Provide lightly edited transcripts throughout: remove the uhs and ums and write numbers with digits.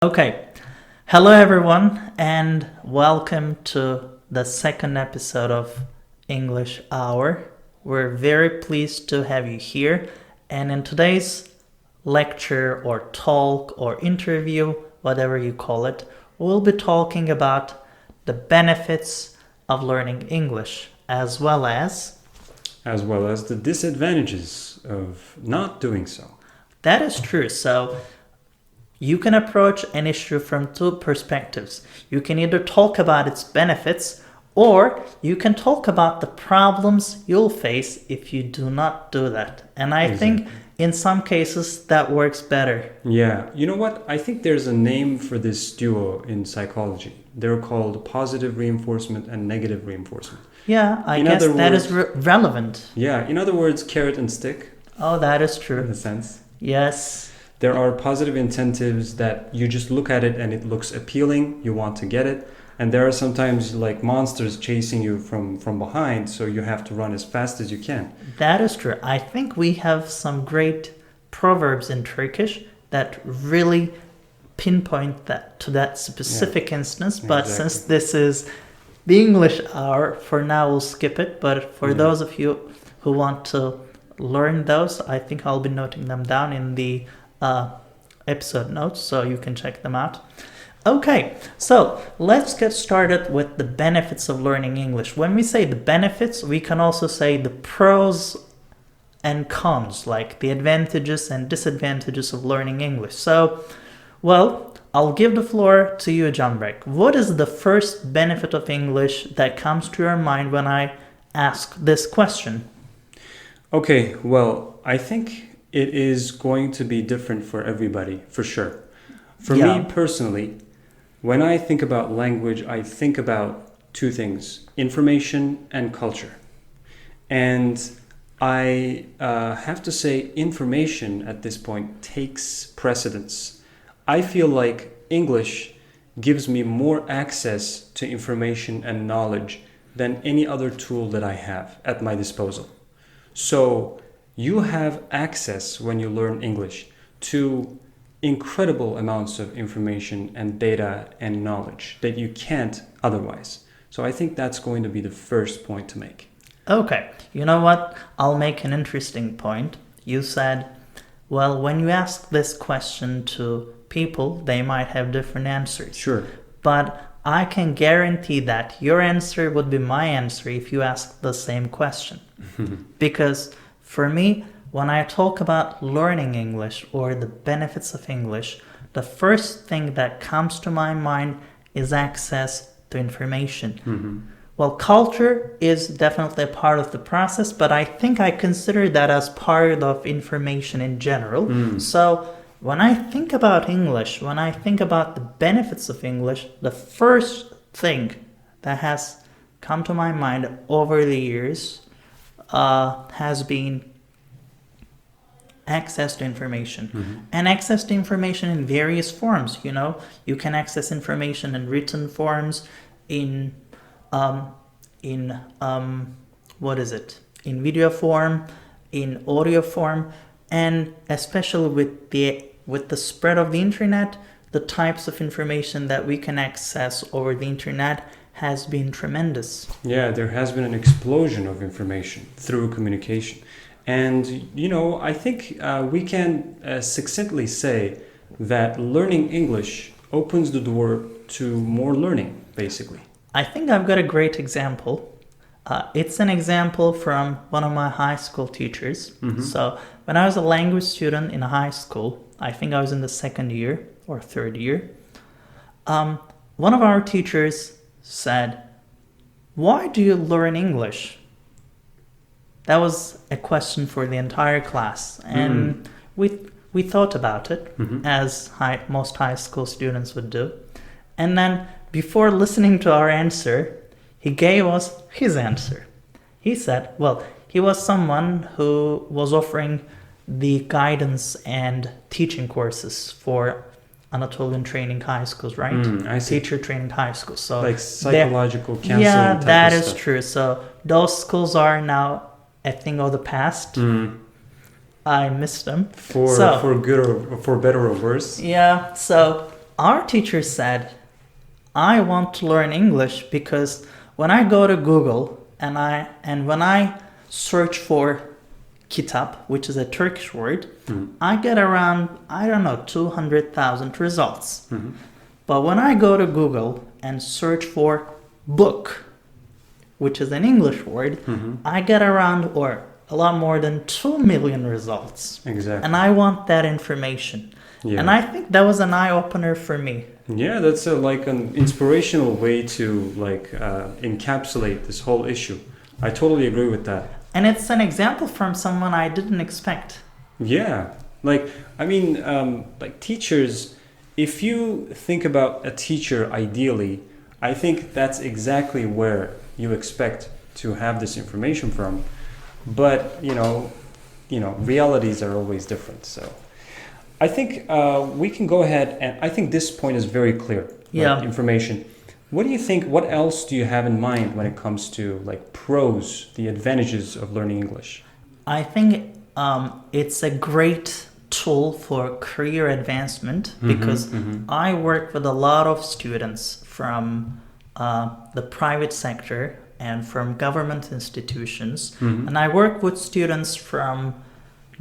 Okay, hello everyone, and welcome to the second episode of English Hour. We're very pleased to have you here, and in today's lecture or talk or interview, whatever you call it, we'll be talking about the benefits of learning English as well as the disadvantages of not doing so. That is true. So you can approach an issue from two perspectives. You can either talk about its benefits or you can talk about the problems you'll face if you do not do that. And I think in some cases that works better. Yeah. You know what? I think there's a name for this duo in psychology. They're called positive reinforcement and negative reinforcement. Yeah, I guess that is relevant. Yeah. In other words, carrot and stick. Oh, that is true. In a sense. Yes. There are positive incentives that you just look at it and it looks appealing. You want to get it. And there are sometimes like monsters chasing you from behind, so you have to run as fast as you can. That is true. I think we have some great proverbs in Turkish that really pinpoint that to that specific instance. But since this is the English hour, for now we'll skip it. But for those of you who want to learn those, I think I'll be noting them down in the episode notes, so you can check them out. Okay, so let's get started with the benefits of learning English. When we say the benefits, we can also say the pros and cons, like the advantages and disadvantages of learning English. So, well, I'll give the floor to you, John Breck. What is the first benefit of English that comes to your mind when I ask this question? Okay, well, I think it is going to be different for everybody, for sure. For me personally, when I think about language, I think about two things: information and culture. And I have to say information at this point takes precedence. I feel like English gives me more access to information and knowledge than any other tool that I have at my disposal. So you have access when you learn English to incredible amounts of information and data and knowledge that you can't otherwise. So I think that's going to be the first point to make. Okay, you know what? I'll make an interesting point. You said, well, when you ask this question to people, they might have different answers. Sure. But I can guarantee that your answer would be my answer if you ask the same question. Because for me, when I talk about learning English or the benefits of English, the first thing that comes to my mind is access to information. Mm-hmm. Well, culture is definitely a part of the process, but I think I consider that as part of information in general. So when I think about English, when I think about the benefits of English, the first thing that has come to my mind over the years has been access to information. And access to information in various forms. You know, you can access information in written forms, in video form, in audio form, and especially with the spread of the internet, the types of information that we can access over the internet has been tremendous. Yeah, there has been an explosion of information through communication. And, you know, I think we can succinctly say that learning English opens the door to more learning, basically. I think I've got a great example. It's an example from one of my high school teachers. So when I was a language student in high school, I think I was in the second year or third year, one of our teachers said, "Why do you learn English?" That was a question for the entire class, and we thought about it, as most high school students would do. And then before listening to our answer, he gave us his answer. He said, well, he was someone who was offering the guidance and teaching courses for Anatolian training high schools, right? I see. Teacher training high schools. So like psychological counseling. Yeah, type that of is stuff. true. So those schools are now a thing of the past. I missed them. For good or for better or worse. Yeah. So our teacher said, I want to learn English because when I go to Google and when I search for kitap, which is a Turkish word, I get around, 200,000 results. But when I go to Google and search for book, which is an English word, I get around or a lot more than 2 million results. Exactly. And I want that information. Yeah. And I think that was an eye-opener for me. Yeah, that's like an inspirational way to encapsulate this whole issue. I totally agree with that. And it's an example from someone I didn't expect. Yeah, teachers, if you think about a teacher ideally, I think that's exactly where you expect to have this information from. But, realities are always different. So I think we can go ahead, and I think this point is very clear. Yeah. Information. What do you think, what else do you have in mind when it comes to pros, the advantages of learning English? I think it's a great tool for career advancement because I work with a lot of students from the private sector and from government institutions. And I work with students from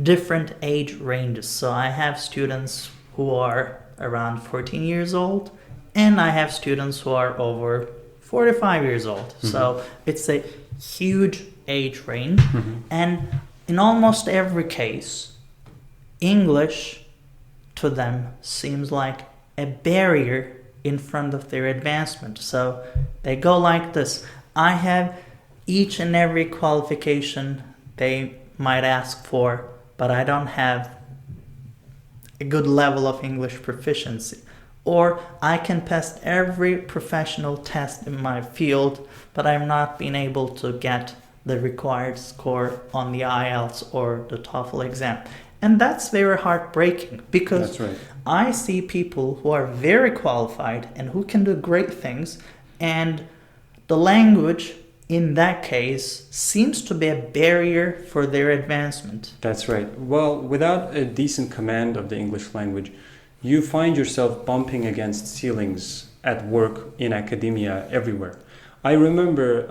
different age ranges. So I have students who are around 14 years old, and I have students who are over 45 years old. So it's a huge age range. And in almost every case, English to them seems like a barrier in front of their advancement. So they go like this. I have each and every qualification they might ask for, but I don't have a good level of English proficiency. Or I can pass every professional test in my field, but I'm not being able to get the required score on the IELTS or the TOEFL exam. And that's very heartbreaking because That's right. I see people who are very qualified and who can do great things, and the language in that case seems to be a barrier for their advancement. That's right. Well, without a decent command of the English language, you find yourself bumping against ceilings at work, in academia, everywhere. I remember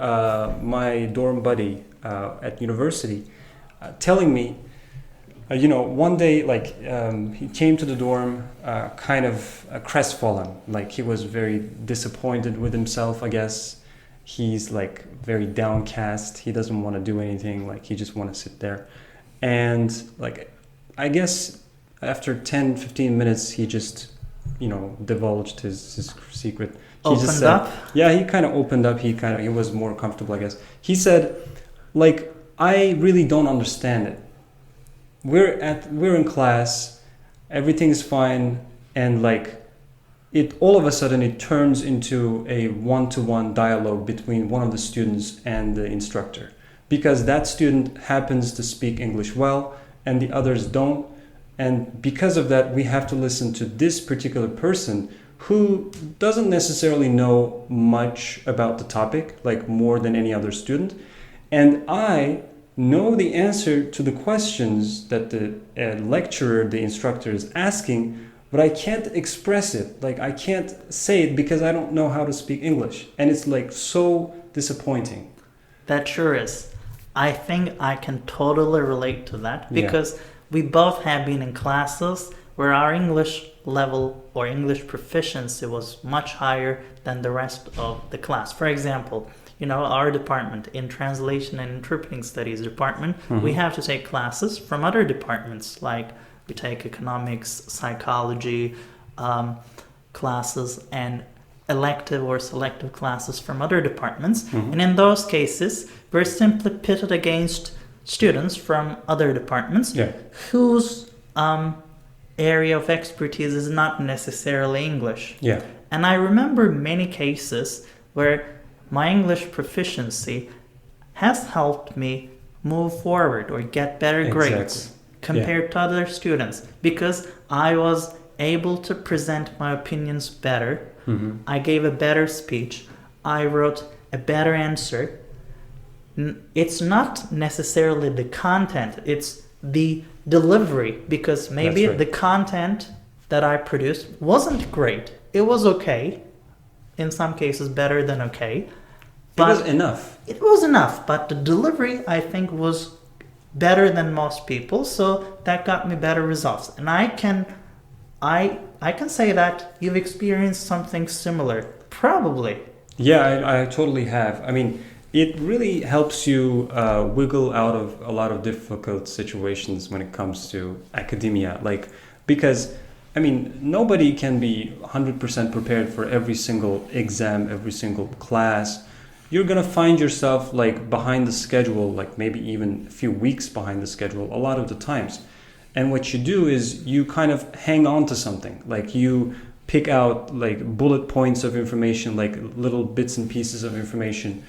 my dorm buddy at university telling me, one day, he came to the dorm kind of crestfallen. He was very disappointed with himself, I guess. He's very downcast. He doesn't want to do anything. He just want to sit there. And I guess after 10, 15 minutes, he just, divulged his secret. He opened just said, up? Yeah, he kind of opened up. He was more comfortable, I guess. He said, I really don't understand it. We're in class, everything's fine, and it all of a sudden it turns into a one-to-one dialogue between one of the students and the instructor, because that student happens to speak English well and the others don't, and because of that we have to listen to this particular person who doesn't necessarily know much about the topic, more than any other student, and I know the answer to the questions that the lecturer, the instructor is asking, but I can't express it. I can't say it because I don't know how to speak English. And it's so disappointing. That sure is. I think I can totally relate to that because we both have been in classes where our English level or English proficiency was much higher than the rest of the class. For example, our department in translation and interpreting studies department, we have to take classes from other departments, we take economics, psychology classes, and elective or selective classes from other departments. And in those cases, we're simply pitted against students from other departments whose area of expertise is not necessarily English. Yeah. And I remember many cases where my English proficiency has helped me move forward or get better grades compared to other students because I was able to present my opinions better. I gave a better speech. I wrote a better answer. It's not necessarily the content, it's the delivery, because maybe the content that I produced wasn't great, it was okay. In some cases, better than okay. But it was enough. It was enough, but the delivery, I think, was better than most people, so that got me better results. And I can say that you've experienced something similar, probably. Yeah, I totally have. I mean, it really helps you wiggle out of a lot of difficult situations when it comes to academia. Like, because, I mean, nobody can be 100% prepared for every single exam, every single class. You're going to find yourself like behind the schedule, like maybe even a few weeks behind the schedule a lot of the times. And what you do is you kind of hang on to something. Like you pick out like bullet points of information, like little bits and pieces of information,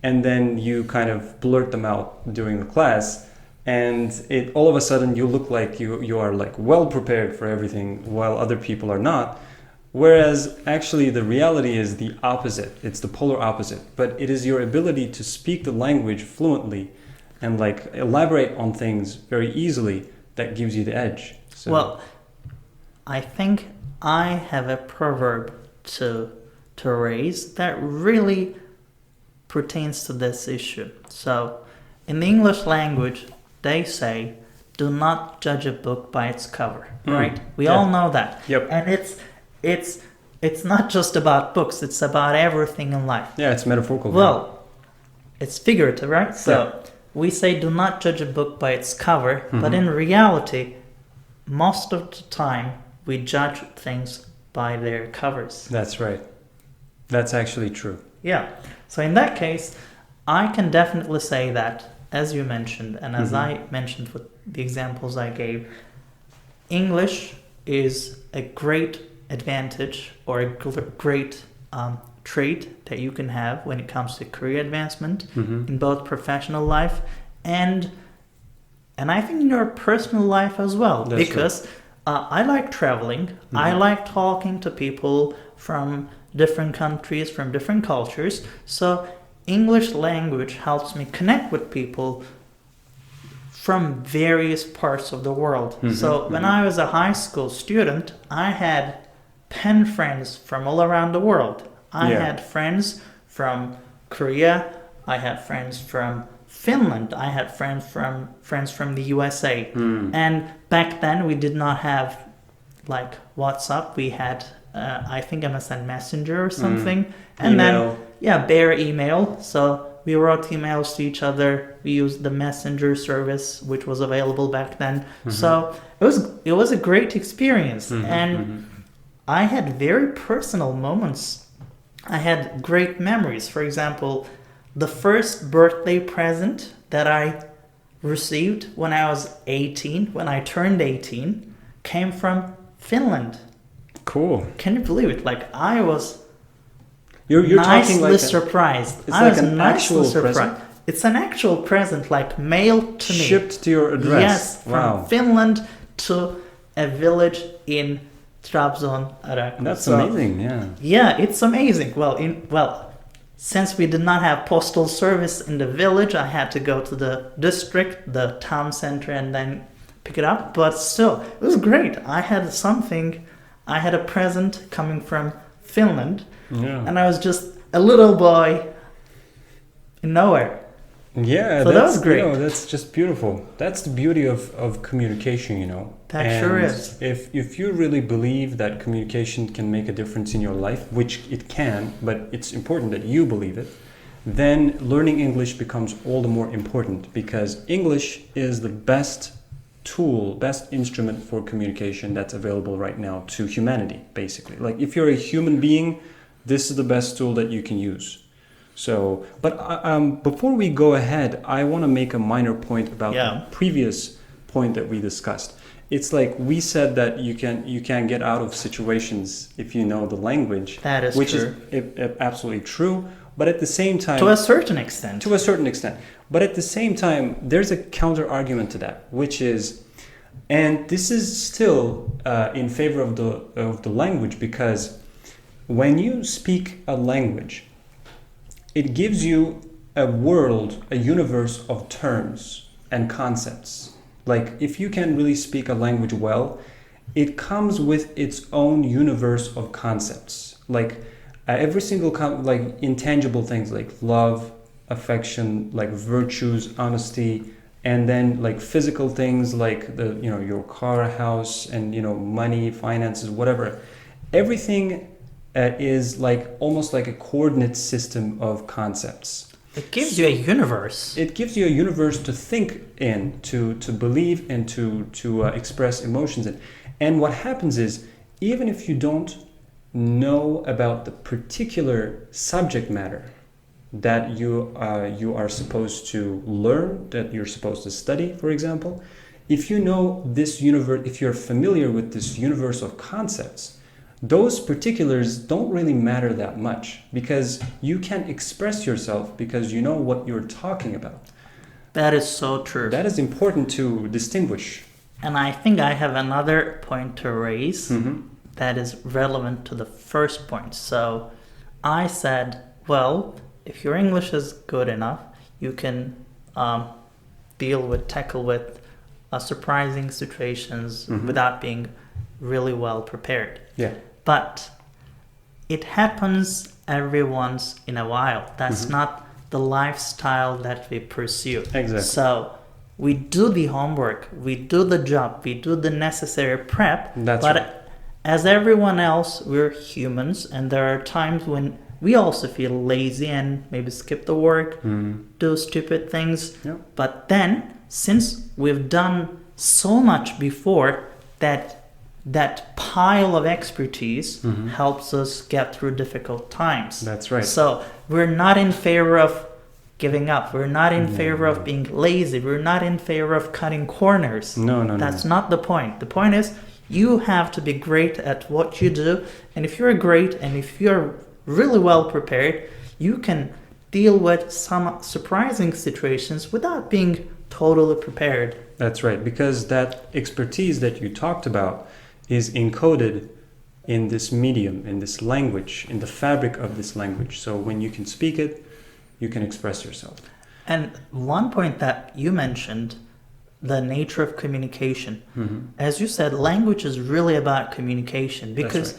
and then you kind of blurt them out during the class. And it all of a sudden you look like you are like well prepared for everything while other people are not. Whereas actually the reality is the opposite. It's the polar opposite. But it is your ability to speak the language fluently and like elaborate on things very easily that gives you the edge. So. Well, I think I have a proverb to raise that really pertains to this issue. So in the English language, they say, do not judge a book by its cover, right? We all know that. Yep. And it's not just about books, it's about everything in life. Yeah, it's metaphorical. Well, it's figurative, right? So we say do not judge a book by its cover, but in reality, most of the time we judge things by their covers. That's right. That's actually true. Yeah. So in that case, I can definitely say that, as you mentioned, and as I mentioned with the examples I gave, English is a great advantage or a great trait that you can have when it comes to career advancement in both professional life and I think in your personal life as well. That's because I like traveling. I like talking to people from different countries, from different cultures. So English language helps me connect with people from various parts of the world. So when I was a high school student, I had pen friends from all around the world. I had friends from Korea. I had friends from Finland. I had friends from the USA. And back then we did not have like WhatsApp. We had I think MSN Messenger or something. And email. Then bare email. So we wrote emails to each other. We used the messenger service, which was available back then. So it was a great experience. And I had very personal moments. I had great memories. For example, the first birthday present that I received when I was 18, when I turned 18, came from Finland. Cool. Can you believe it? Like I was you're talking like surprised. It's like an actual surprised. present? It's an actual present, like mailed to me. Shipped to your address. Yes, from Finland to a village in Trabzon, Iraq. That's amazing, yeah. Yeah, it's amazing. Well, since we did not have postal service in the village, I had to go to the district, the town center, and then pick it up. But still, it was great. I had a present coming from Finland, and I was just a little boy in nowhere. Yeah, so that was great. That's just beautiful. That's the beauty of communication, That sure is. If you really believe that communication can make a difference in your life, which it can, but it's important that you believe it, then learning English becomes all the more important because English is the best tool, best instrument for communication that's available right now to humanity, basically. Like if you're a human being, this is the best tool that you can use. So, but before we go ahead, I want to make a minor point about the previous point that we discussed. It's like we said that you can get out of situations if you know the language. That is which true. is absolutely true. But at the same time, to a certain extent. But at the same time, there's a counter argument to that, which is, and this is still in favor of the language because when you speak a language, it gives you a world, a universe of terms and concepts. Like if you can really speak a language well, it comes with its own universe of concepts. Like every single like intangible things like love, affection, like virtues, honesty, and then like physical things like the your car, house, and money, finances, whatever. Everything is like almost like a coordinate system of concepts. It gives you a universe. It gives you a universe to think in, to believe, and to express emotions in. And what happens is, even if you don't know about the particular subject matter that you are supposed to learn, that you're supposed to study, for example, if you know this universe, if you're familiar with this universe of concepts, those particulars don't really matter that much because you can express yourself because you know what you're talking about. That is so true. That is important to distinguish. And I think I have another point to raise that is relevant to the first point. So I said, well, if your English is good enough, you can tackle with surprising situations without being really well prepared. Yeah. But it happens every once in a while. That's not the lifestyle that we pursue. Exactly. So we do the homework, we do the job, we do the necessary prep. But right. As everyone else, we're humans, and there are times when we also feel lazy and maybe skip the work, do stupid things. Yeah. But then, since we've done so much before, that pile of expertise helps us get through difficult times. That's right. So we're not in favor of giving up. We're not in favor of being lazy. We're not in favor of cutting corners. No. That's not the point. The point is you have to be great at what you do. And if you're great and if you're really well prepared, you can deal with some surprising situations without being totally prepared. That's right. Because that expertise that you talked about is encoded in this medium, in this language, in the fabric of this language. So when you can speak it, you can express yourself. And one point that you mentioned, the nature of communication. As you said, language is really about communication because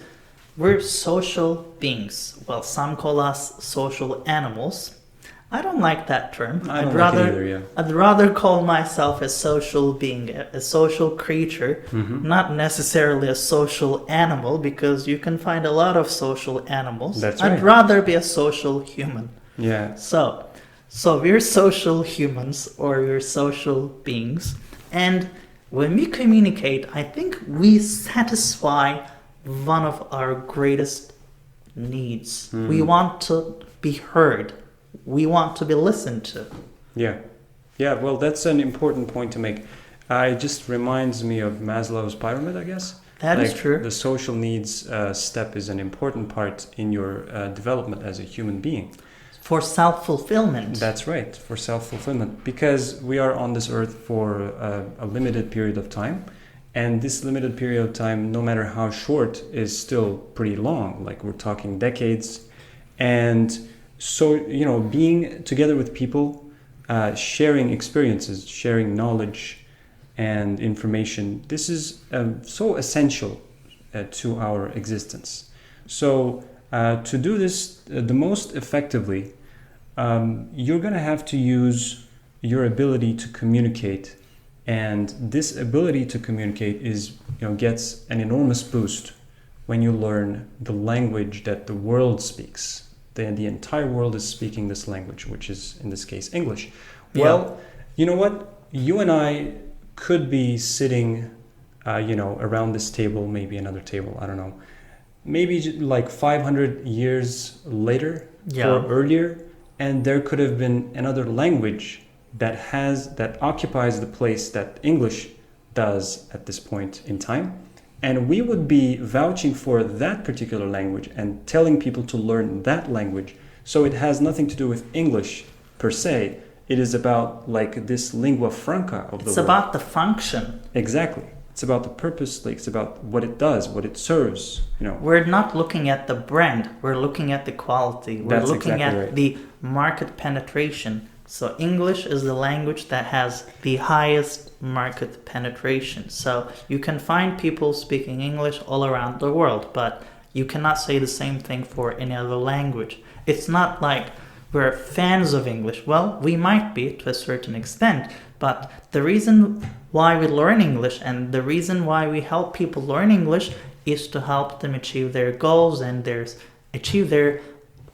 we're social beings. Well, some call us social animals. I don't like that term. I'd rather call myself a social being, a social creature, not necessarily a social animal, because you can find a lot of social animals. That's right. I'd rather be a social human. Yeah. So we're social humans, or we're social beings, and when we communicate, I think we satisfy one of our greatest needs. We want to be heard. We want to be listened to. Yeah. Well, that's an important point to make. It just reminds me of Maslow's pyramid, I guess. That is true. The social needs step is an important part in your development as a human being. For self-fulfillment. That's right, for self-fulfillment. Because we are on this earth for a limited period of time. And this limited period of time, no matter how short, is still pretty long. Like we're talking decades. And so, being together with people, sharing experiences, sharing knowledge and information, this is so essential to our existence. So to do this the most effectively, you're going to have to use your ability to communicate. And this ability to communicate gets an enormous boost when you learn the language that the world speaks. The entire world is speaking this language, which is, in this case, English. Well, you know what? You and I could be sitting, around this table, maybe another table, I don't know. Maybe like 500 years later or earlier, and there could have been another language that occupies the place that English does at this point in time. And we would be vouching for that particular language and telling people to learn that language. So it has nothing to do with English per se. It is about like this lingua franca of the world. It's about the function. Exactly. It's about the purpose. Like it's about what it does, what it serves. We're not looking at the brand. We're looking at the quality. We're looking at the market penetration. So English is the language that has the highest market penetration. So you can find people speaking English all around the world, but you cannot say the same thing for any other language. It's not like we're fans of English. Well, we might be to a certain extent, but the reason why we learn English and the reason why we help people learn English is to help them achieve their goals and achieve their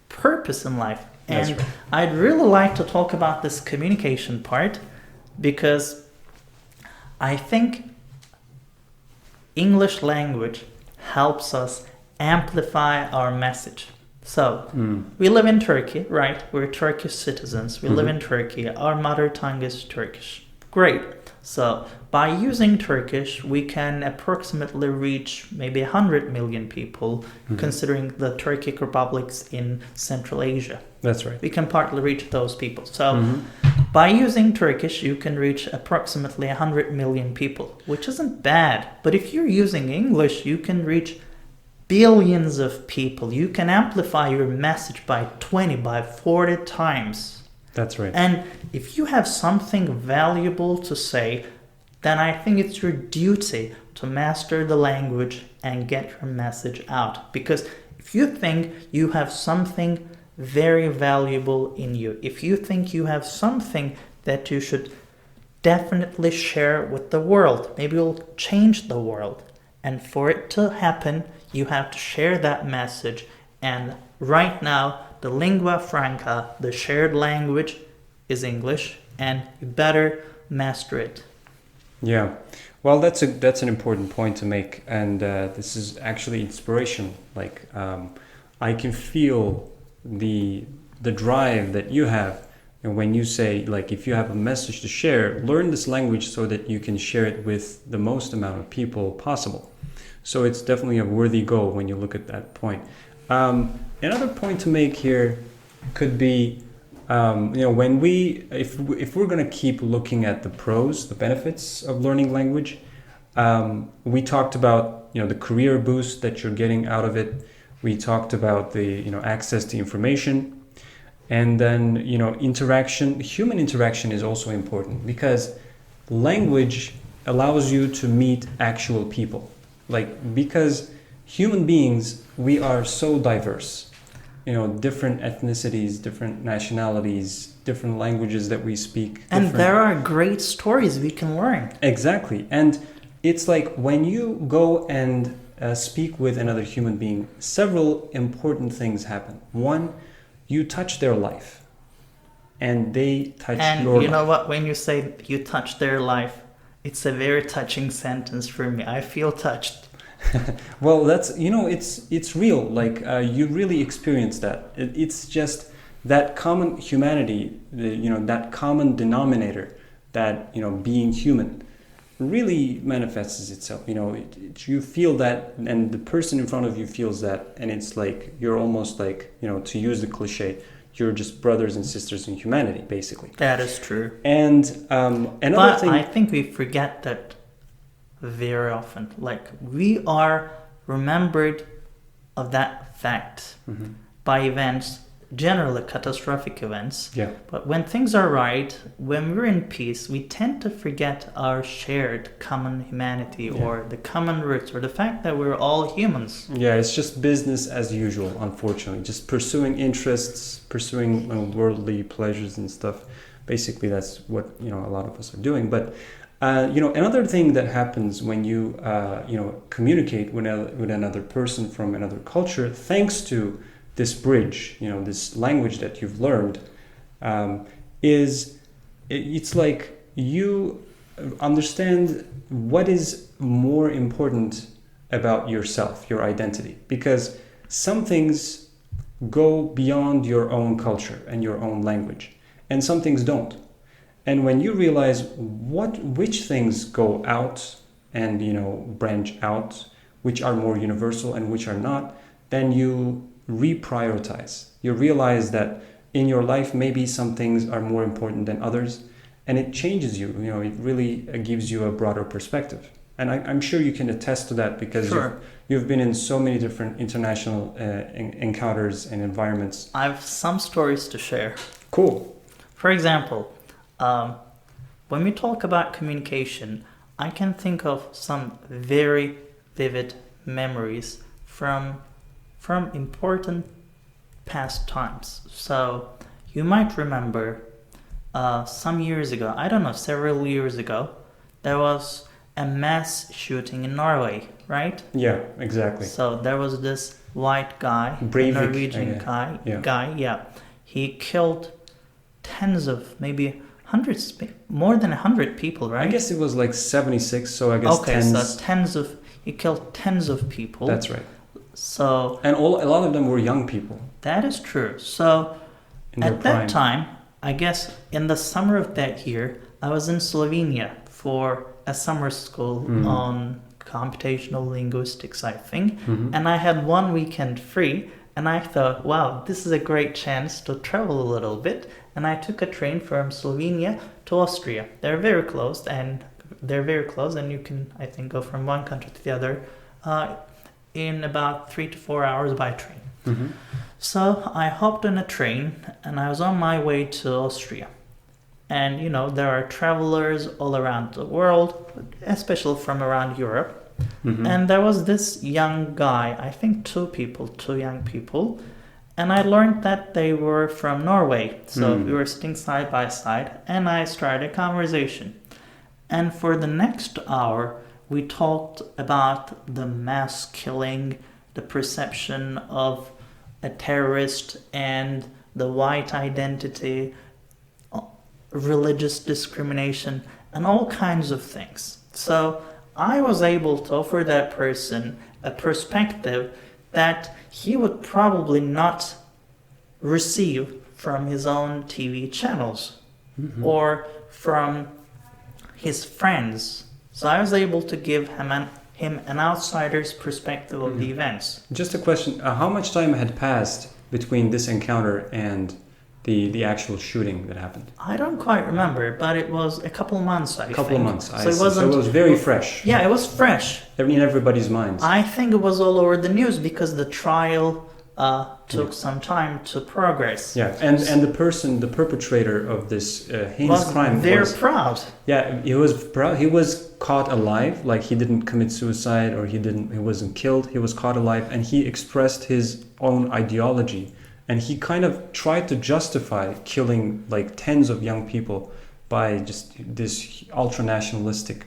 purpose in life. And That's right. I'd really like to talk about this communication part because I think English language helps us amplify our message. So, we live in Turkey, right? We're Turkish citizens. We live in Turkey. Our mother tongue is Turkish. Great. So, by using Turkish, we can approximately reach maybe 100 million people, considering the Turkic republics in Central Asia. That's right. We can partly reach those people. So, by using Turkish, you can reach approximately 100 million people, which isn't bad. But if you're using English, you can reach billions of people. You can amplify your message by 20, by 40 times. That's right. And if you have something valuable to say, then I think it's your duty to master the language and get your message out. Because if you think you have something very valuable in you, if you think you have something that you should definitely share with the world, maybe you'll change the world. And for it to happen, you have to share that message. And right now, the lingua franca, the shared language, is English, and you better master it. Yeah, well, that's an important point to make, and this is actually inspirational. Like, I can feel the drive that you have, and when you say, like, if you have a message to share, learn this language so that you can share it with the most amount of people possible. So it's definitely a worthy goal when you look at that point. Another point to make here could be, when if we're going to keep looking at the pros, the benefits of learning language, we talked about, the career boost that you're getting out of it. We talked about the, access to information, and then, interaction. Human interaction is also important because language allows you to meet actual people. Because human beings, we are so diverse, different ethnicities, different nationalities, different languages that we speak. And there are great stories we can learn. Exactly. And it's like when you go and speak with another human being, several important things happen. One, you touch their life and they touch your life. And you know what, when you say you touch their life, it's a very touching sentence for me. I feel touched. Well, that's, it's real. You really experience that. It's just that common humanity, that common denominator, that, being human really manifests itself. You feel that, and the person in front of you feels that, and it's like, you're almost like, to use the cliche, you're just brothers and sisters in humanity, basically. That is true. And another thing, I think we forget that very often. We are remembered of that fact by events, generally catastrophic events. Yeah. But when things are right, when we're in peace, we tend to forget our shared common humanity, or the common roots, or the fact that we're all humans. Yeah, it's just business as usual, unfortunately. Just pursuing interests, pursuing worldly pleasures and stuff. Basically, that's what, a lot of us are doing. But, another thing that happens when you, communicate with another person from another culture, thanks to this bridge, this language that you've learned, it's like you understand what is more important about yourself, your identity, because some things go beyond your own culture and your own language, and some things don't. And when you realize which things go out and, branch out, which are more universal and which are not, then you reprioritize. You realize that in your life, maybe some things are more important than others, and it changes you. It really gives you a broader perspective. And I'm sure you can attest to that because you've been in so many different international encounters and environments. I have some stories to share. Cool. For example, when we talk about communication, I can think of some very vivid memories from important past times. So you might remember some years ago, I don't know, several years ago, there was a mass shooting in Norway, right? Yeah, exactly. So there was this white guy, Breivik, Norwegian guy. He killed tens of, maybe hundreds, more than 100 people, right? I guess it was like 76, so I guess tens. So he killed tens of people. That's right. So and a lot of them were young people. That is true. So at that time, I guess in the summer of that year, I was in Slovenia for a summer school on computational linguistics, I think. And I had one weekend free, and I thought, wow, this is a great chance to travel a little bit. And I took a train from Slovenia to Austria. They're very close, and you can, I think, go from one country to the other in about 3 to 4 hours by train. So I hopped on a train, and I was on my way to Austria. And, you know, there are travelers all around the world, especially from around Europe. And there was this young guy, I think two young people. And I learned that they were from Norway. So we were sitting side by side, and I started a conversation. And for the next hour, we talked about the mass killing, the perception of a terrorist, and the white identity, religious discrimination, and all kinds of things. So I was able to offer that person a perspective that he would probably not receive from his own TV channels or from his friends. So I was able to give him an outsider's perspective of the events. Just a question, how much time had passed between this encounter and the actual shooting that happened? I don't quite remember, but it was a couple months, I think. A couple months, so it was very fresh. Yeah, it was fresh. In everybody's minds. I think it was all over the news because the trial took some time to progress. Yeah, and the perpetrator of this heinous crime was proud. Yeah, he was proud. He was caught alive, like he didn't commit suicide or he wasn't killed. He was caught alive, and he expressed his own ideology. And he kind of tried to justify killing like tens of young people by just this ultra-nationalistic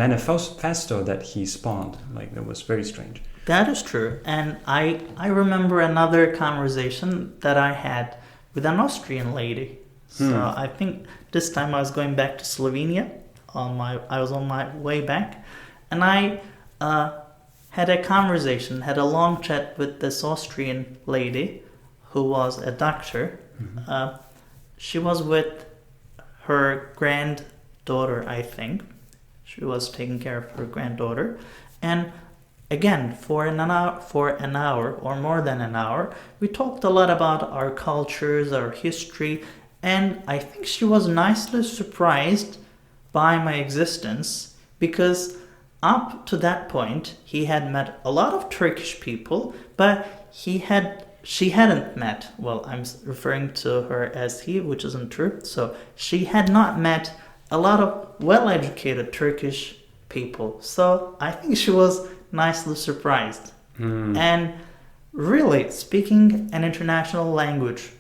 manifesto that he spawned. Like, that was very strange. That is true. And I remember another conversation that I had with an Austrian lady. So I think this time I was going back to Slovenia. I was on my way back. And I had a long chat with this Austrian lady who was a doctor. She was with her granddaughter, I think. She was taking care of her granddaughter. And again, for an hour or more than an hour, we talked a lot about our cultures, our history, and I think she was nicely surprised by my existence because up to that point, he had met a lot of Turkish people, but she hadn't met, well, I'm referring to her as he, which isn't true, so she had not met a lot of well-educated Turkish people. So I think she was nicely surprised. And really, speaking an international language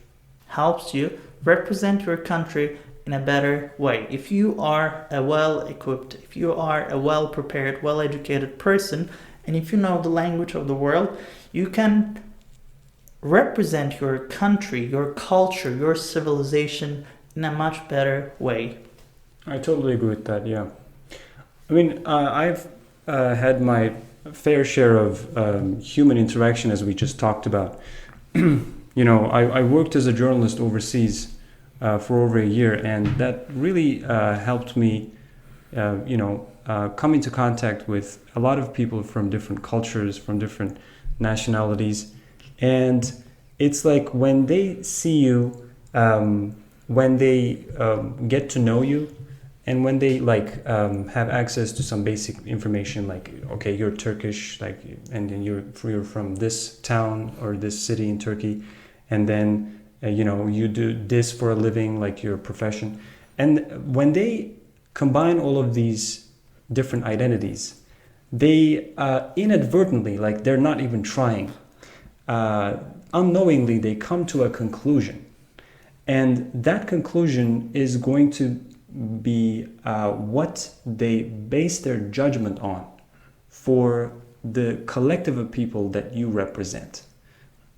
helps you represent your country in a better way. If you are a well-equipped, if you are a well-prepared, well-educated person, and if you know the language of the world, you can represent your country, your culture, your civilization in a much better way. I totally agree with that, yeah. I mean, I've had my fair share of human interaction, as we just talked about. I worked as a journalist overseas for over a year, and that really helped me, come into contact with a lot of people from different cultures, from different nationalities. And it's like when they see you, when they get to know you, and when they have access to some basic information, like, okay, you're Turkish, and then you're from this town or this city in Turkey, and then you do this for a living, like your profession. And when they combine all of these different identities, they inadvertently, like they're not even trying, unknowingly they come to a conclusion. And that conclusion is going to be what they base their judgment on for the collective of people that you represent.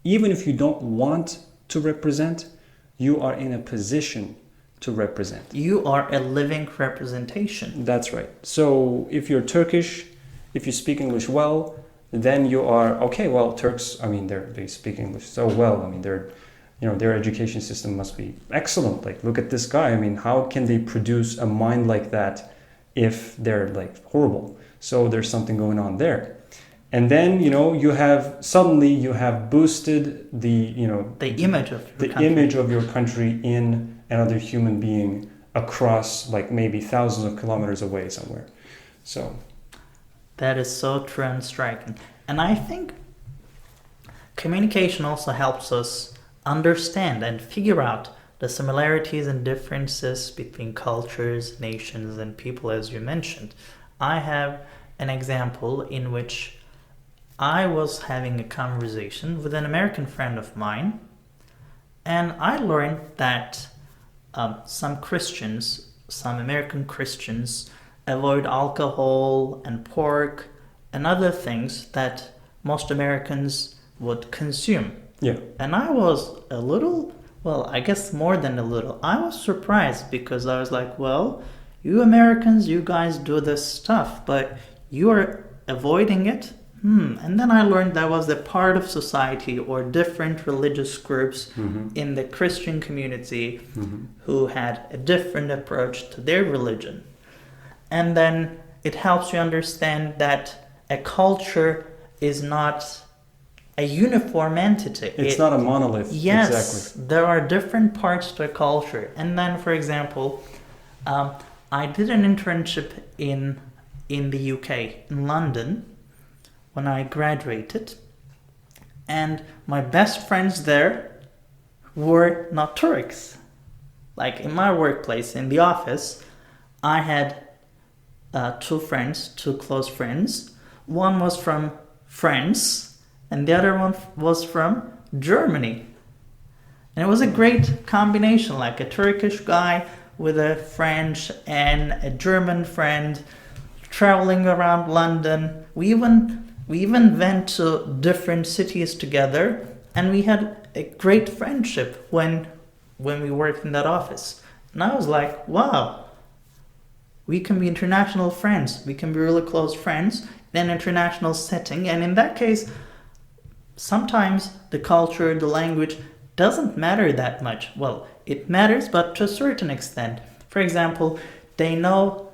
Even if you don't want to represent, you are in a position to represent. You are a living representation. That's right. So if you're Turkish, if you speak English well, then you are, okay, well, Turks, I mean, they speak English so well. I mean, their education system must be excellent. Like, look at this guy. I mean, how can they produce a mind like that if they're like horrible? So there's something going on there. And then, you have boosted the image of your country in another human being across like maybe thousands of kilometers away somewhere. So that is so true and striking. And I think communication also helps us understand and figure out the similarities and differences between cultures, nations, and people, as you mentioned. I have an example in which I was having a conversation with an American friend of mine, and I learned that some American Christians, avoid alcohol and pork and other things that most Americans would consume. Yeah. And I was a little, I guess more than a little, I was surprised because I was like, well, you Americans, you guys do this stuff, but you are avoiding it. And then I learned that was a part of society or different religious groups in the Christian community who had a different approach to their religion. And then it helps you understand that a culture is not a uniform entity. It's not a monolith. Yes, exactly. There are different parts to a culture. And then, for example, I did an internship in the UK, in London, when I graduated. And my best friends there were not Turks. Like in my workplace, in the office, I had two close friends. One was from France, and the other one was from Germany. And it was a great combination, like a Turkish guy with a French and a German friend traveling around London. We even went to different cities together, and we had a great friendship when we worked in that office. And I was like, wow, we can be international friends. We can be really close friends in an international setting. And in that case, sometimes the culture, the language doesn't matter that much. Well, it matters, but to a certain extent. For example, they know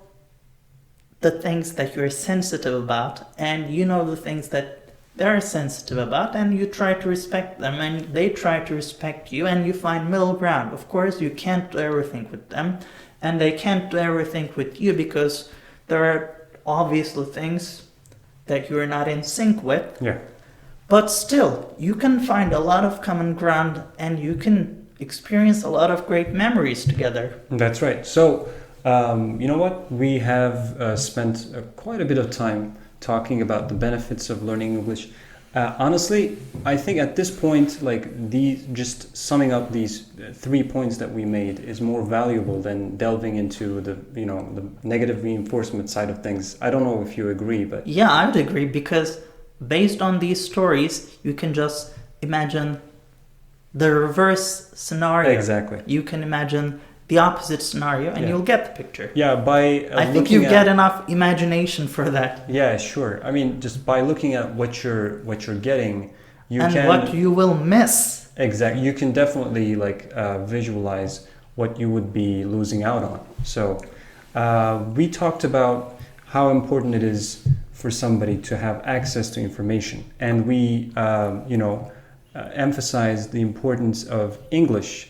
the things that you're sensitive about, and you know the things that they're sensitive about, and you try to respect them, and they try to respect you, and you find middle ground. Of course, you can't do everything with them, and they can't do everything with you, because there are obviously things that you're not in sync with. Yeah. But still, you can find a lot of common ground, and you can experience a lot of great memories together. That's right. So, you know what? We have spent quite a bit of time talking about the benefits of learning English. Honestly, I think at this point, just summing up these 3 points that we made is more valuable than delving into the negative reinforcement side of things. I don't know if you agree, but yeah, I would agree, because based on these stories, you can just imagine the reverse scenario. Exactly. You can imagine the opposite scenario, and you'll get the picture. Yeah, I think you get enough imagination for that. Yeah, sure. I mean, just by looking at what you're getting, what you will miss. Exactly. You can definitely visualize what you would be losing out on. So, we talked about how important it is for somebody to have access to information, and we emphasized the importance of English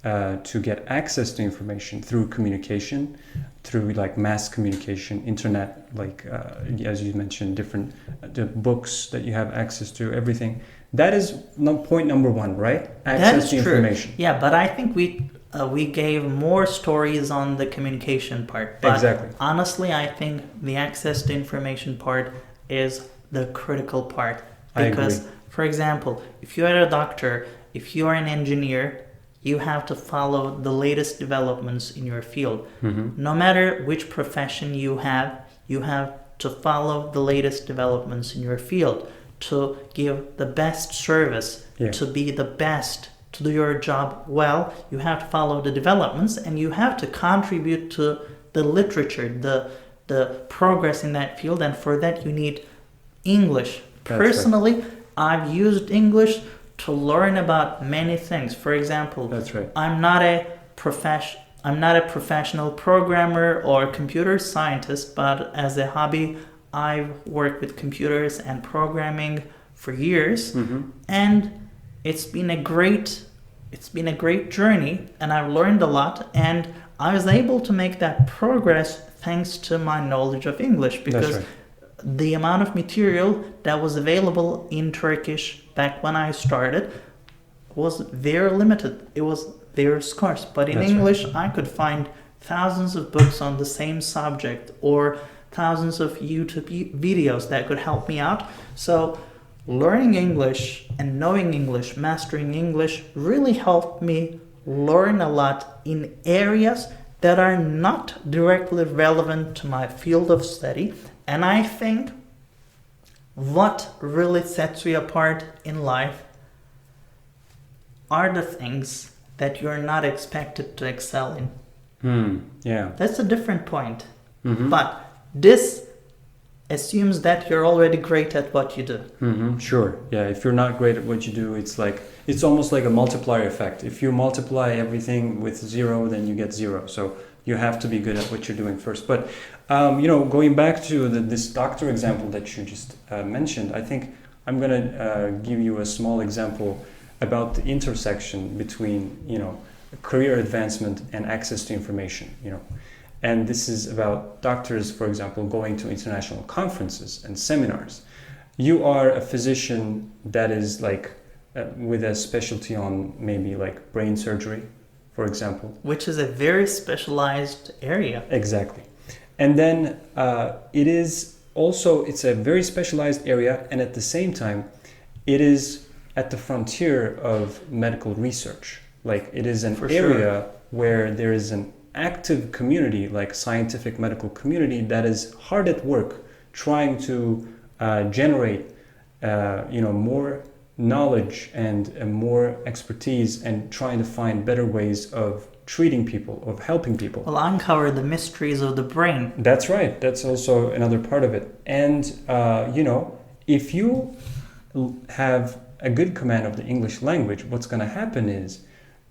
to get access to information through communication, through like mass communication, internet, like as you mentioned, different the books that you have access to, everything. That is point number one, right? Access to information. True. Yeah, but I think we gave more stories on the communication part. But exactly. Honestly, I think the access to information part is the critical part. Because, I agree. For example, if you are a doctor, if you are an engineer, you have to follow the latest developments in your field. Mm-hmm. No matter which profession you have to follow the latest developments in your field to give the best service, to be the best, to do your job well. You have to follow the developments and you have to contribute to the literature, the progress in that field, and for that you need English. Personally, right. I've used English to learn about many things. For example, that's right. I'm not a professional programmer or computer scientist, but as a hobby, I've worked with computers and programming for years, and it's been a great journey, and I've learned a lot, and I was able to make that progress thanks to my knowledge of English, because the amount of material that was available in Turkish back when I started was very limited. It was very scarce. But in English, I could find thousands of books on the same subject or thousands of YouTube videos that could help me out. So learning English and knowing English, mastering English really helped me learn a lot in areas that are not directly relevant to my field of study. And I think what really sets you apart in life are the things that you're not expected to excel in. Yeah. That's a different point. But this assumes that you're already great at what you do. Sure. Yeah. If you're not great at what you do, it's almost like a multiplier effect. If you multiply everything with 0, then you get 0. So you have to be good at what you're doing first. But going back to this doctor example that you just mentioned, I think I'm going to give you a small example about the intersection between, career advancement and access to information, And this is about doctors, for example, going to international conferences and seminars. You are a physician that is with a specialty on maybe like brain surgery, for example. Which is a very specialized area. Exactly. And then it's a very specialized area, and at the same time, it is at the frontier of medical research. Like it is an area where there is an active community, like scientific medical community, that is hard at work trying to generate more knowledge and more expertise, and trying to find better ways of treating people, of helping people. Well, uncover the mysteries of the brain. That's right. That's also another part of it. And if you have a good command of the English language, what's going to happen is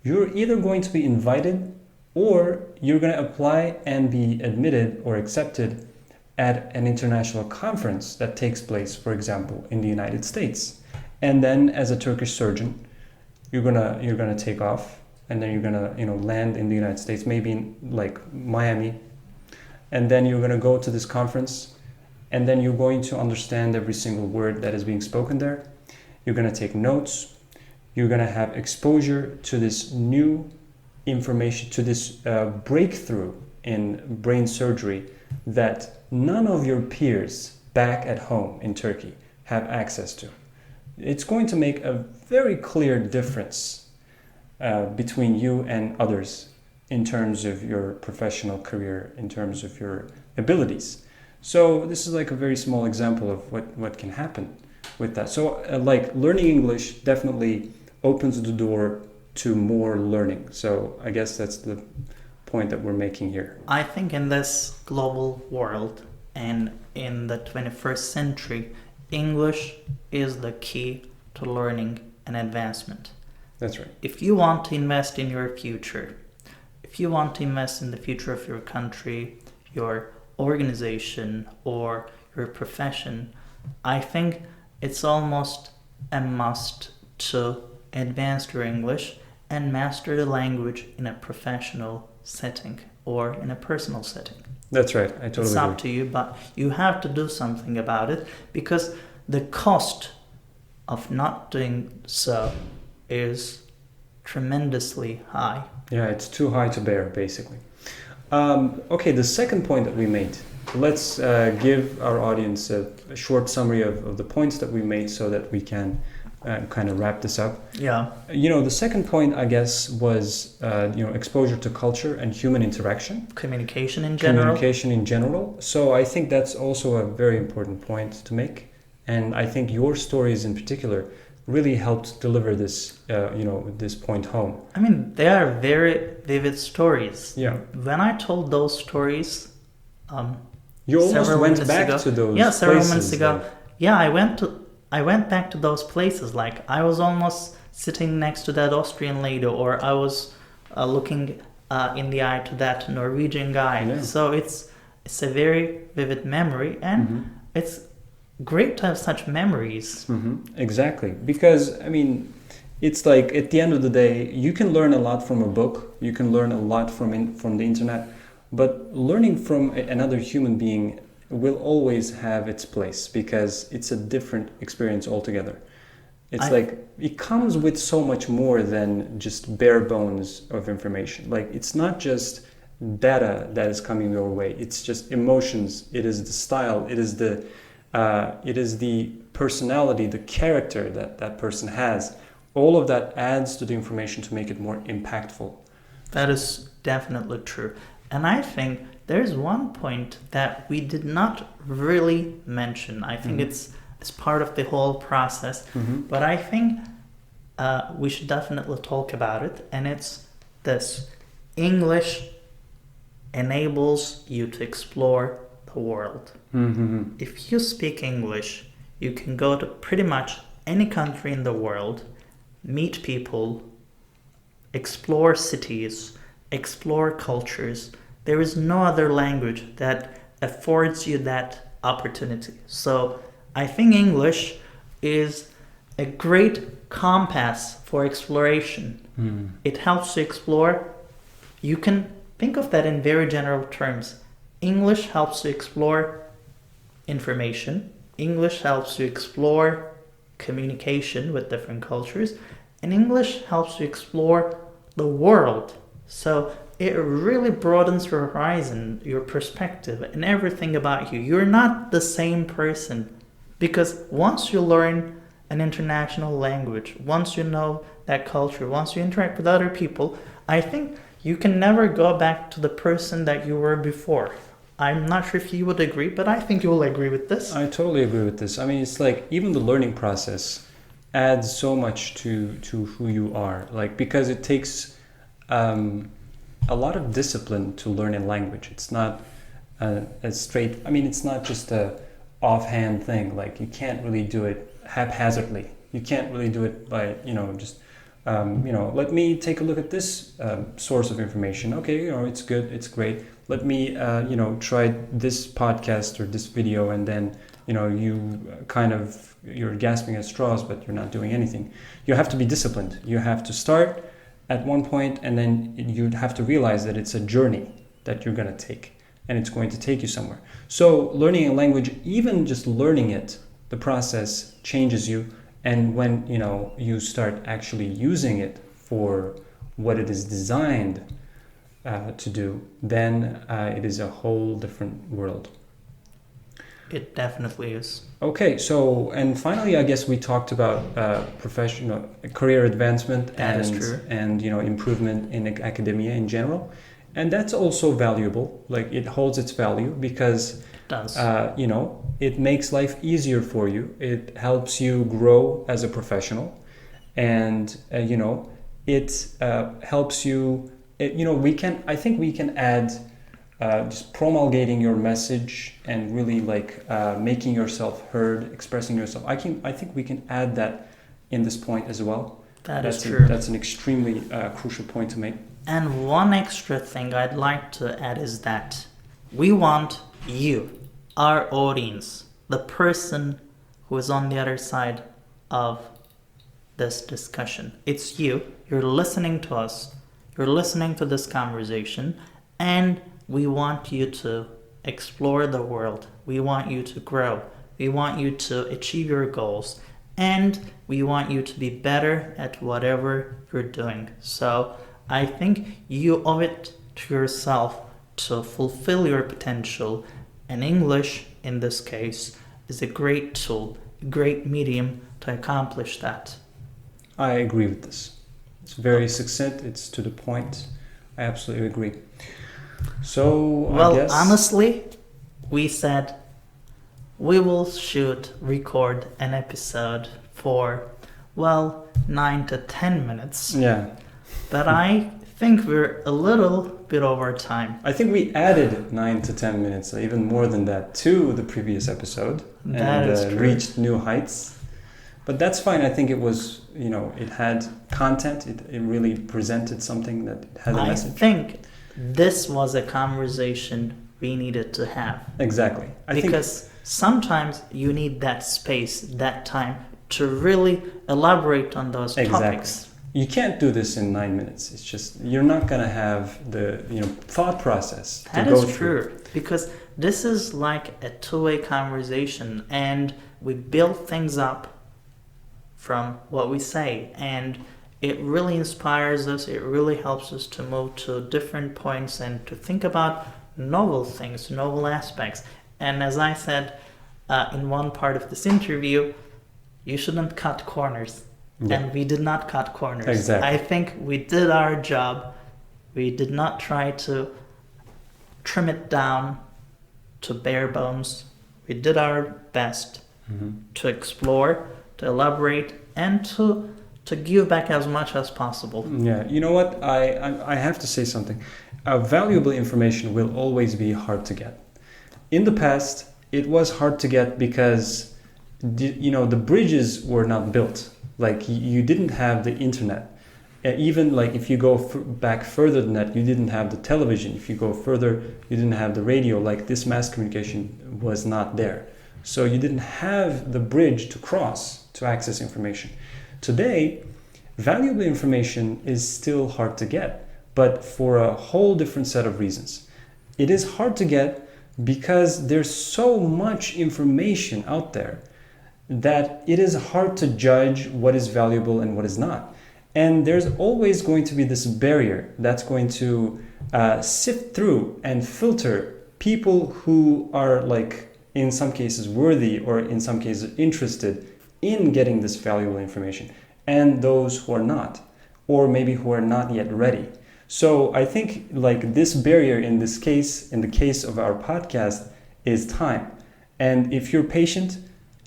you're either going to be invited or you're going to apply and be admitted or accepted at an international conference that takes place, for example, in the United States. And then as a Turkish surgeon, you're gonna take off, and then you're gonna land in the United States, maybe in like Miami, and then you're gonna go to this conference, and then you're going to understand every single word that is being spoken there. You're gonna take notes. You're gonna have exposure to this new information, to this breakthrough in brain surgery that none of your peers back at home in Turkey have access to. It's going to make a very clear difference between you and others in terms of your professional career, in terms of your abilities. So this is like a very small example of what can happen with that. So learning English definitely opens the door to more learning. So I guess that's the point that we're making here. I think in this global world and in the 21st century, English is the key to learning and advancement. That's right. If you want to invest in your future, if you want to invest in the future of your country, your organization, or your profession, I think it's almost a must to advance your English and master the language in a professional setting. or in a personal setting. That's right. I totally It's agree. up to you, but you have to do something about it because the cost of not doing so is tremendously high. Yeah, it's too high to bear, basically. Okay, the second point that we made. Let's give our audience a short summary of the points that we made so that we can kind of wrap this up. Yeah. The second point, I guess, was exposure to culture and human interaction. Communication in general. Communication in general. So I think that's also a very important point to make. And I think your stories in particular really helped deliver this, this point home. I mean, they are very vivid stories. Yeah. When I told those stories, you almost went back ago, to those. Yeah, several places, months ago. like. Yeah, I went back to those places. Like I was almost sitting next to that Austrian lady, or I was looking in the eye to that Norwegian guy. Yeah. So it's a very vivid memory, and it's great to have such memories. Exactly, because I mean, it's like at the end of the day, you can learn a lot from a book, you can learn a lot from the internet, but learning from another human being will always have its place because it's a different experience altogether. It's it comes with so much more than just bare bones of information. Like it's not just data that is coming your way, it's just emotions, it is the style, it is the personality, the character that person has. All of that adds to the information to make it more impactful. That is definitely true. And I think there's one point that we did not really mention. I think it's part of the whole process. But I think we should definitely talk about it. And it's this: English enables you to explore the world. If you speak English, you can go to pretty much any country in the world, meet people, explore cities, explore cultures. There is no other language that affords you that opportunity. So I think English is a great compass for exploration. It helps you explore. You can think of that in very general terms. English helps you explore information. English helps you explore communication with different cultures. And English helps you explore the world. So it really broadens your horizon, your perspective, and everything about you. You're not the same person. Because once you learn an international language, once you know that culture, once you interact with other people, I think you can never go back to the person that you were before. I'm not sure if you would agree, but I think you will agree with this. I totally agree with this. I mean, it's like even the learning process adds so much to who you are. Like, because it takes a lot of discipline to learn a language. It's not it's not just a offhand thing. Like, you can't really do it haphazardly. You can't really do it by, just, let me take a look at this source of information. Okay, it's good, it's great. Let me, try this podcast or this video, and then, you're gasping at straws, but you're not doing anything. You have to be disciplined. You have to start at one point, and then you'd have to realize that it's a journey that you're going to take, and it's going to take you somewhere. So learning a language, even just learning it, the process changes you. And when, you start actually using it for what it is designed to do, then it is a whole different world. It definitely is. Okay, so, and finally, I guess we talked about professional career advancement and improvement in academia in general. And that's also valuable. Like, it holds its value because it does. It makes life easier for you. It helps you grow as a professional, and it helps you. I think we can add just promulgating your message and really making yourself heard, expressing yourself. I think we can add that in this point as well. That's true. That's an extremely crucial point to make. And one extra thing I'd like to add is that we want you, our audience, the person who is on the other side of this discussion. It's you. You're listening to us. You're listening to this conversation. And we want you to explore the world. We want you to grow. We want you to achieve your goals. And we want you to be better at whatever you're doing. So I think you owe it to yourself to fulfill your potential. And English, in this case, is a great tool, a great medium to accomplish that. I agree with this. It's very succinct. It's to the point. I absolutely agree. So, well, I guess... honestly, we said we will record an episode for, 9 to 10 minutes. Yeah. But I think we're a little bit over time. I think we added 9 to 10 minutes, even more than that, to the previous episode. That is true. Reached new heights. But that's fine. I think it was, it had content. It really presented something that had a message. I think this was a conversation we needed to have. Exactly. Because sometimes you need that space, that time to really elaborate on those topics. You can't do this in 9 minutes. It's just, you're not going to have the thought process that to go is through. True. Because this is like a two-way conversation, and we build things up from what we say, and it really inspires us. It really helps us to move to different points and to think about novel things, novel aspects. And as I said in one part of this interview, you shouldn't cut corners. Yeah. And we did not cut corners. Exactly. I think we did our job. We did not try to trim it down to bare bones. We did our best to explore, to elaborate, and to give back as much as possible. Yeah, you know what? I have to say something. Valuable information will always be hard to get. In the past, it was hard to get because the bridges were not built. Like you didn't have the internet. Even like if you go back further than that, you didn't have the television. If you go further, you didn't have the radio. Like this mass communication was not there. So you didn't have the bridge to cross to access information. Today, valuable information is still hard to get, but for a whole different set of reasons. It is hard to get because there's so much information out there that it is hard to judge what is valuable and what is not. And there's always going to be this barrier that's going to sift through and filter people who are like in some cases worthy or in some cases interested in getting this valuable information, and those who are not, or maybe who are not yet ready. So I think like this barrier in this case, in the case of our podcast, is time. And if you're patient,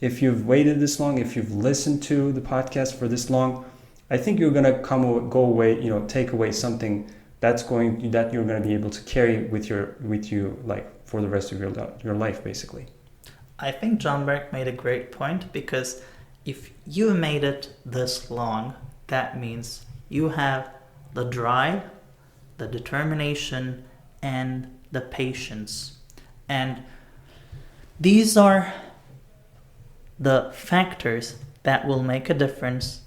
if you've waited this long, if you've listened to the podcast for this long, I think you're gonna go away, take away something that you're gonna be able to carry with you like for the rest of your life, basically. I think John Berg made a great point, because if you made it this long, that means you have the drive, the determination, and the patience. And these are the factors that will make a difference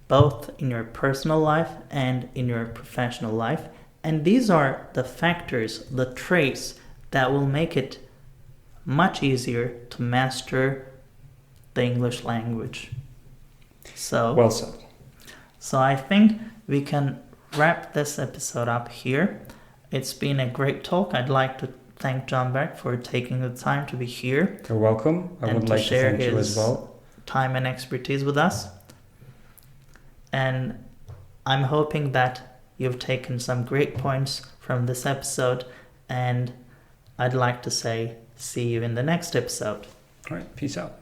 both in your personal life and in your professional life. And these are the factors, the traits that will make it much easier to master the English language. So well said. So I think we can wrap this episode up here. It's been a great talk. I'd like to thank John Berg for taking the time to be here. You're welcome. I would like to thank you as well. Time and expertise with us. And I'm hoping that you've taken some great points from this episode, and I'd like to say see you in the next episode. All right, peace out.